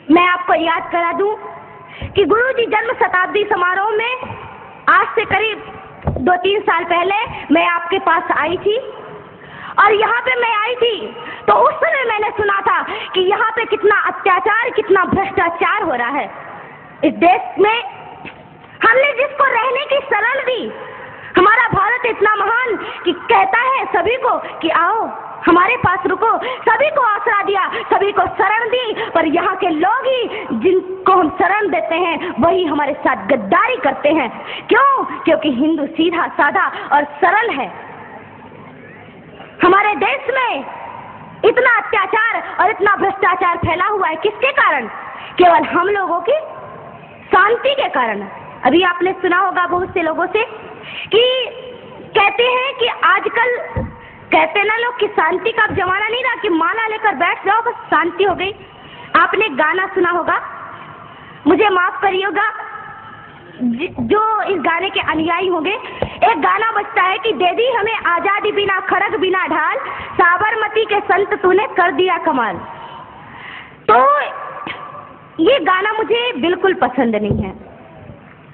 मैं आपको याद करा दूं कि गुरु जी जन्म शताब्दी समारोह में आज से करीब 2-3 साल पहले मैं आपके पास आई थी और यहाँ पे मैं आई थी तो उस समय मैंने सुना था कि यहाँ पे कितना अत्याचार, कितना भ्रष्टाचार हो रहा है इस देश में। हमने जिसको रहने की शरण दी, हमारा भारत इतना महान कि कहता है सभी को कि आओ हमारे पास रुको, सभी को आसरा दिया, सभी को शरण दी, पर यहाँ के लोग ही जिनको हम शरण देते हैं वही हमारे साथ गद्दारी करते हैं। क्यों? क्योंकि हिंदू सीधा साधा और सरल है। हमारे देश में इतना अत्याचार और इतना भ्रष्टाचार फैला हुआ है, किसके कारण? केवल हम लोगों की शांति के कारण। अभी आपने सुना होगा बहुत से लोगों से कि कहते हैं कि आजकल कहते ना लोग कि शांति का अब जमाना नहीं रहा कि माला लेकर बैठ जाओ बस शांति हो गई। आपने गाना सुना होगा, मुझे माफ करिएगा जो इस गाने के अनुयायी होंगे, एक गाना बजता है कि दे दी हमें आजादी बिना खड़ग बिना ढाल, साबरमती के संत तूने कर दिया कमाल। तो ये गाना मुझे बिल्कुल पसंद नहीं है,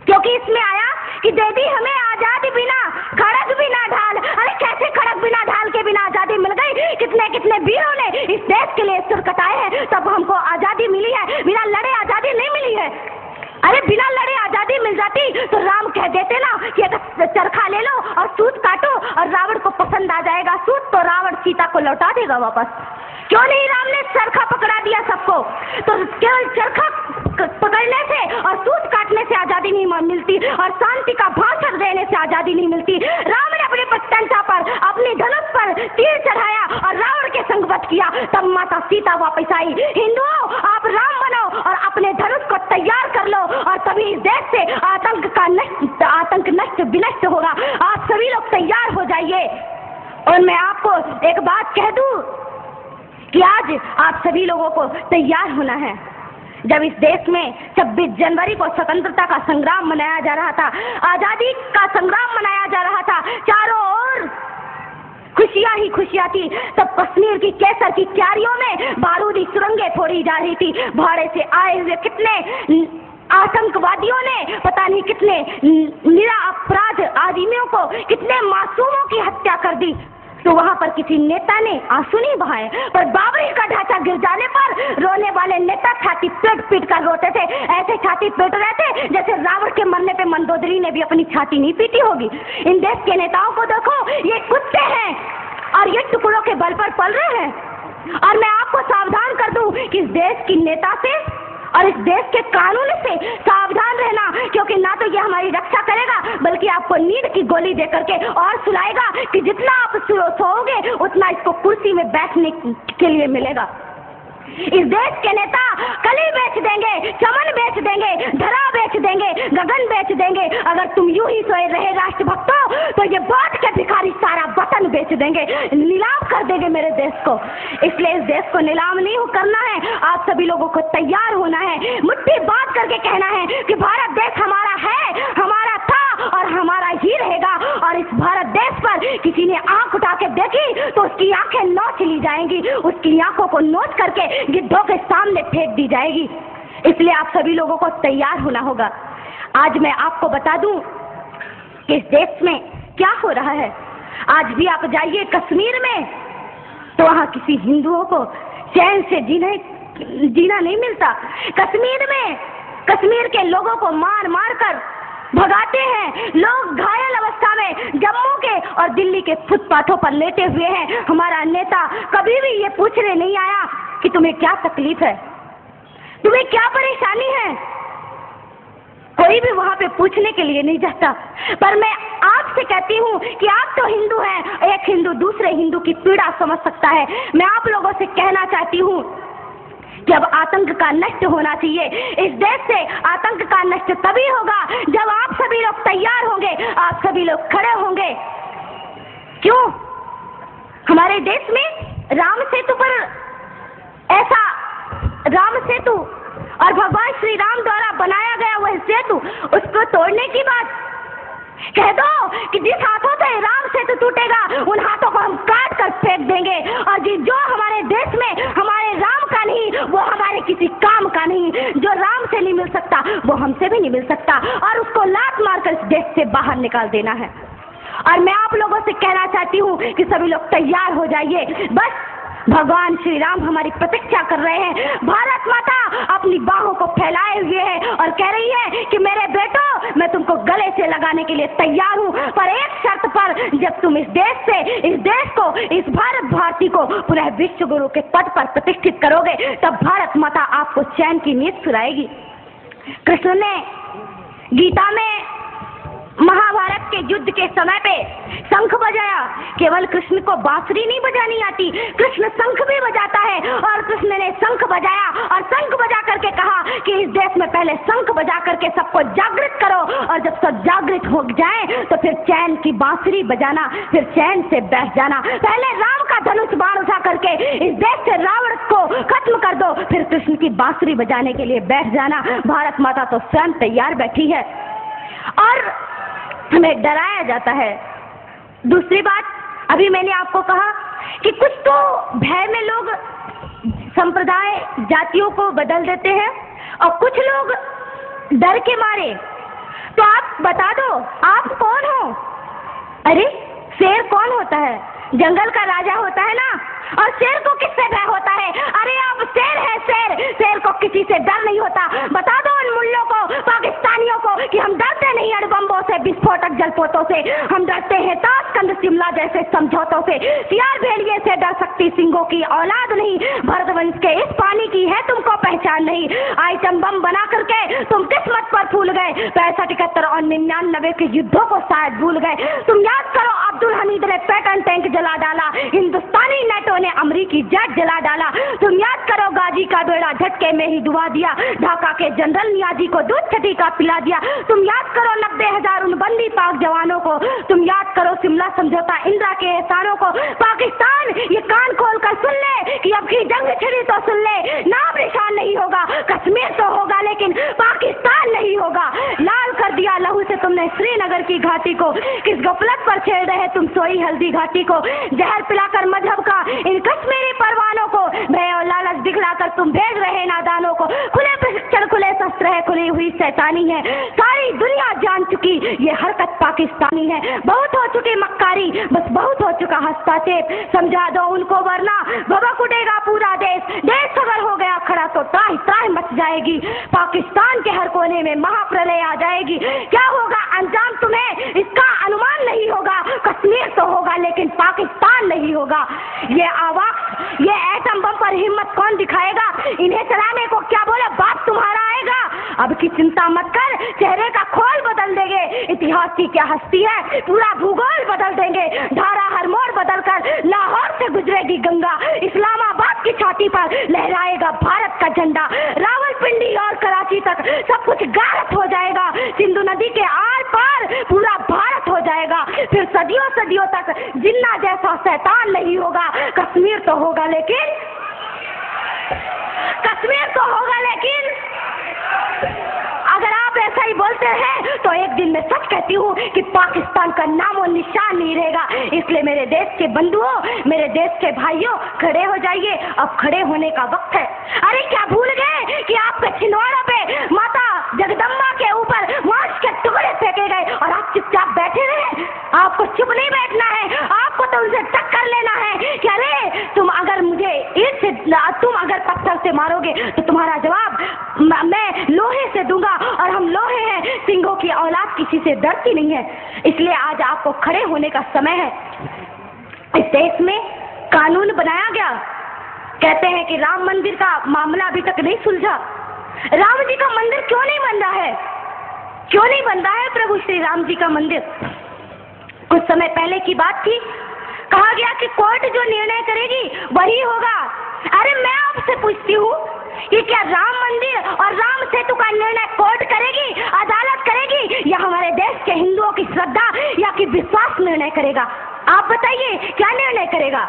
क्योंकि इसमें आया कि दे दी हमें आजादी बिना खड़ग बिना ढाल। अरे कैसे खड़ग बिना ढाल के बिना आजादी मिल गई? कितने कितने वीरों ने इस देश के लिए सुर कटाए हैं तब हमको आजादी मिली है, बिना लड़े आजादी नहीं मिली है। अरे बिना लड़े आजादी मिल जाती तो राम कह देते ना कि अगर चरखा ले लो और सूत काटो और रावण को पसंद आ जाएगा सूत तो रावण सीता को लौटा देगा वापस। क्यों नहीं राम ने चरखा पकड़ा दिया सबको? तो केवल चरखा पकड़ने से और सूत काटने से आजादी नहीं मिलती और शांति का भाषण देने से आजादी नहीं मिलती। राम ने अपनी प्रत्यंता पर अपने धनुष पर तीर चढ़ाया और रावण के संग वध किया, तब माता सीता वापस आई। हिंदुओं, आप राम बनो और अपने धनुष को तैयार कर लो और तभी इस देश से आतंक नष्ट विनष्ट होगा। आप सभी लोग तैयार हो जाइए। और मैं आपको एक बात कह दूं कि आज आप सभी लोगों को तैयार होना है। जब इस देश में 26 जनवरी को स्वतंत्रता का संग्राम मनाया जा रहा था, आजादी का संग्राम मनाया जा रहा था, चारों ओर खुशियां ही खुशियां थी, तब कश्मीर की केसर की क्यारियों में बारूदी सुरंगें फोड़ी जा रही थी। भाड़े से आए हुए कितने आतंकवादियों ने पता नहीं कितने निरपराध आदमियों को, कितने मासूमों की हत्या कर दी। तो वहां पर किसी नेता ने आंसू नहीं बहाए, पर बाबरी का ढांचा गिर जाने पर रोने वाले नेता छाती पीट पीट कर रोते थे। ऐसे छाती पीट रहे थे जैसे रावण के मरने पे मंदोदरी ने भी अपनी छाती नहीं पीटी होगी। इन देश के नेताओं को देखो, ये कुत्ते हैं और ये टुकड़ों के बल पर पल रहे हैं। और मैं आपको सावधान कर दूं कि इस देश की नेता से और इस देश के कानून से सावधान रहना, क्योंकि ना तो ये हमारी रक्षा करेगा बल्कि आपको नींद की गोली दे करके और सुलाएगा कि जितना आप सोओगे उतना इसको कुर्सी में बैठने के लिए मिलेगा। इस देश के नेता कली बेच देंगे, चमन बेच देंगे, धरा बेच देंगे, गगन बेच देंगे। अगर तुम यूं ही सोए रहे राष्ट्रभक्तों तो ये बांट के भिखारी सारा वतन बेच देंगे, नीलाम कर देंगे मेरे देश को। इसलिए इस देश को नीलाम नहीं करना है, आप सभी लोगों को तैयार होना है, मुट्ठी बांध करके कहना है कि भारत देश हमारा है, हमारा था और हमारा ही रहेगा। और इस भारत देश पर किसी ने आंख उठा के देखी तो उसकी आंखें नोच ली जाएंगी, उसकी आंखों को नोच करके गिद्धों के सामने फेंक दी जाएगी। इसलिए आप सभी लोगों को तैयार होना होगा। आज मैं आपको बता दूं कि इस देश में क्या हो रहा है। आज भी आप जाइए कश्मीर में तो वहां किसी हिंदुओं को चैन से जीना नहीं मिलता। कश्मीर में कश्मीर के लोगों को मार मार कर भगाते हैं। लोग घायल अवस्था में जम्मू के और दिल्ली के फुटपाथों पर लेटे हुए हैं। हमारा नेता कभी भी ये पूछने नहीं आया कि तुम्हें क्या तकलीफ है, तुम्हें क्या परेशानी है। कोई भी वहां पे पूछने के लिए नहीं जाता। पर मैं आपसे कहती हूँ कि आप तो हिंदू हैं, एक हिंदू दूसरे हिंदू की पीड़ा समझ सकता है। मैं आप लोगों से कहना चाहती हूँ कि अब आतंक का नष्ट होना चाहिए। इस देश से आतंक का नष्ट तभी होगा जब आप सभी लोग तैयार होंगे, आप सभी लोग खड़े होंगे। क्यों? हमारे देश में राम सेतु पर ऐसा राम सेतु और भगवान श्री राम द्वारा बनाया गया वह सेतु, उसको तोड़ने की बात कह दो कि जिस हाथों से राम सेतु टूटेगा उन हाथों को हम काट कर फेंक देंगे। और जो हमारे देश में हमारे राम का नहीं वो हमारे तुम्हारे किसी काम का नहीं। जो राम से नहीं मिल सकता वो हमसे भी नहीं मिल सकता, और उसको लात मारकर इस देश से बाहर निकाल देना है। और मैं आप लोगों से कहना चाहती हूँ कि सभी लोग तैयार हो जाइए। बस भगवान श्री राम हमारी प्रतीक्षा कर रहे हैं। भारत माता अपनी बाहों को फैलाए हुए है और कह रही है कि मेरे बेटो, मैं तुमको गले से लगाने के लिए तैयार हूँ, पर एक शर्त पर। जब तुम इस देश को, इस भारत भारती को पुनः विश्व गुरु के पद पर प्रतिष्ठित करोगे, तब भारत माता आपको चैन की नींद सुलाएगी। कृष्ण ने गीता में महाभारत के युद्ध के समय पे शंख बजाया। केवल कृष्ण को बांसुरी नहीं बजानी आती, कृष्ण शंख भी बजाता है। और कृष्ण ने शंख बजाया और शंख बजा करके कहा कि इस देश में पहले शंख बजा करके सबको जागृत करो, और जब सब जागृत हो जाए तो फिर चैन की बांसुरी बजाना, फिर चैन से बैठ जाना। पहले राम का धनुष बाण उठा करके इस देश से रावण को खत्म कर दो, फिर कृष्ण की बांसुरी बजाने के लिए बैठ जाना। भारत माता तो स्वयं तैयार बैठी है और हमें डराया जाता है। दूसरी बात, अभी मैंने आपको कहा कि कुछ तो भय में लोग संप्रदाय जातियों को बदल देते हैं, और कुछ लोग डर के मारे। तो आप बता दो, आप कौन हो? अरे शेर कौन होता है? जंगल का राजा होता है ना। और शेर को किससे भय होता है? अरे आप शेर है, शेर को किसी से डर नहीं होता। बता दो उन मुल्लों को, पाकिस्तानियों को, कि हम डरते नहीं अणुबम्बों से, विस्फोटक जलपोतों से। हम डरते हैं ताशकंद शिमला जैसे समझौतों से। सियार भेड़िए से डर सकती सिंगों की औलाद नहीं। भरतवंश के इस पानी की है तुमको पहचान नहीं। आइटम बम बना करके तुम किस्मत पर फूल गए। 65, 71 और 99 के युद्धों को शायद भूल गए। तुम याद करो, अब्दुल हमीद ने पैटर्न टैंक जला डाला, हिंदुस्तानी नेटो ने अमरीकी जेट जला डाला। तुम याद करो, गाजी का बेड़ा झटके में ही डुबा दिया। ढाका के जनरल नियाजी को दूध छठी का पिला दिया। तुम याद करो 90,000 उन बंदी पाक जवानों को। तुम याद करो शिमला समझौता, इंदिरा के एहसानों को। पाकिस्तान ये कान खोल कर सुन ले कि अब की जंग छिड़ी तो सुन ले, नाम निशान नहीं होगा। कश्मीर तो होगा लेकिन पाकिस्तान नहीं होगा। लाल कर दिया लहू से तुमने श्रीनगर की घाटी को। किस गफलत पर छेड़ रहे तुम सोई हल्दी घाटी को। जहर पिलाकर मजहब का इन कश्मीरी परवानों को, भय और लालच दिखलाकर तुम भेज रहे नादानों को। खुले प्रशिक्षण, खुले शस्त्र है, खुली हुई शैतानी है। सारी दुनिया जान चुकी ये हरकत पाकिस्तानी है। बहुत हो चुकी मक्कारी, बस बहुत हो चुका हस्तक्षेप। समझा दो उनको वरना भभक उठेगा पूरा देश। देश अगर हो गया खड़ा तो त्राहि त्राहि मच जाएगी। पाकिस्तान के हर कोने में महाप्रलय आ जाएगी। क्या होगा अंजाम तुम्हें इसका अनुमान नहीं होगा। कश्मीर तो होगा लेकिन पाकिस्तान नहीं होगा। ये आवाज, ये एटम बम पर हिम्मत कौन दिखाएगा? इन्हें चलाने को क्या बोले बाप तुम्हारा आएगा। अब की चिंता मत कर, चेहरे का खोल बदल देंगे। इतिहास की क्या हस्ती है, पूरा भूगोल बदल देंगे। धारा हर मोड़ बदल कर लाहौर से गुजरेगी गंगा। इस्लामाबाद की छाती पर लहराएगा भारत का झंडा। रावलपिंडी और कराची तक सब कुछ गायब हो जाएगा। सिंधु नदी के आर पार पूरा भारत हो जाएगा। फिर सदियों सदियों तक जिन्ना जैसा शैतान नहीं होगा। कश्मीर तो होगा लेकिन अगर आप ऐसा ही बोलते हैं तो एक दिन मैं सच कहती हूँ कि पाकिस्तान का नामो निशान नहीं रहेगा। इसलिए मेरे देश के बंधुओं, मेरे देश के भाइयों, खड़े हो जाइए। अब खड़े होने का वक्त है। अरे क्या भूल गए कि आपके छिंदवाड़ा पे माता जगदम्बा के ऊपर मांस के टुकड़े फेंके गए और आप चुपचाप बैठे रहे? आपको चुप नहीं बैठना है, आपको तो उनसे टक्कर लेना है कि अरे तुम अगर मुझे ईंट से, तुम अगर पत्थर से मारोगे तो तुम्हारा जवाब मैं लोहे से दूंगा। और हम लोहे हैं, सिंहों की औलाद किसी से डरती नहीं है। इसलिए आज आपको खड़े होने का समय है। इस देश में कानून बनाया गया। कहते हैं कि राम मंदिर का मामला अभी तक नहीं सुलझा। राम जी का मंदिर क्यों नहीं बन रहा है? क्यों नहीं बन रहा है प्रभु श्री राम जी का मंदिर? कुछ समय पहले की बात थी, कहा गया कि कोर्ट जो निर्णय करेगी वही होगा। अरे मैं आपसे पूछती हूँ कि क्या राम मंदिर और राम सेतु का निर्णय कोर्ट करेगी, अदालत करेगी, या हमारे देश के हिंदुओं की श्रद्धा या कि विश्वास निर्णय करेगा? आप बताइए क्या निर्णय करेगा?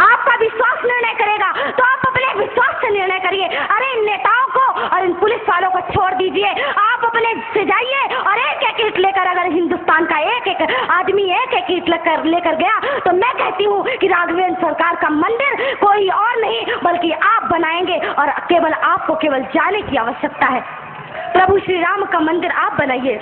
आपका विश्वास निर्णय करेगा तो आप अपने विश्वास से निर्णय करिए। अरे इन नेताओं को और इन पुलिस वालों को छोड़ दीजिए, आप अपने से जाइए और एक एक ईंट लेकर, अगर हिंदुस्तान का एक एक आदमी एक एक ईंट लेकर गया तो मैं कहती हूँ कि राघवेंद्र सरकार का मंदिर कोई और नहीं, बल्कि आप बनाएंगे और केवल आपको केवल जाने की आवश्यकता है। प्रभु श्री राम का मंदिर आप बनाइए।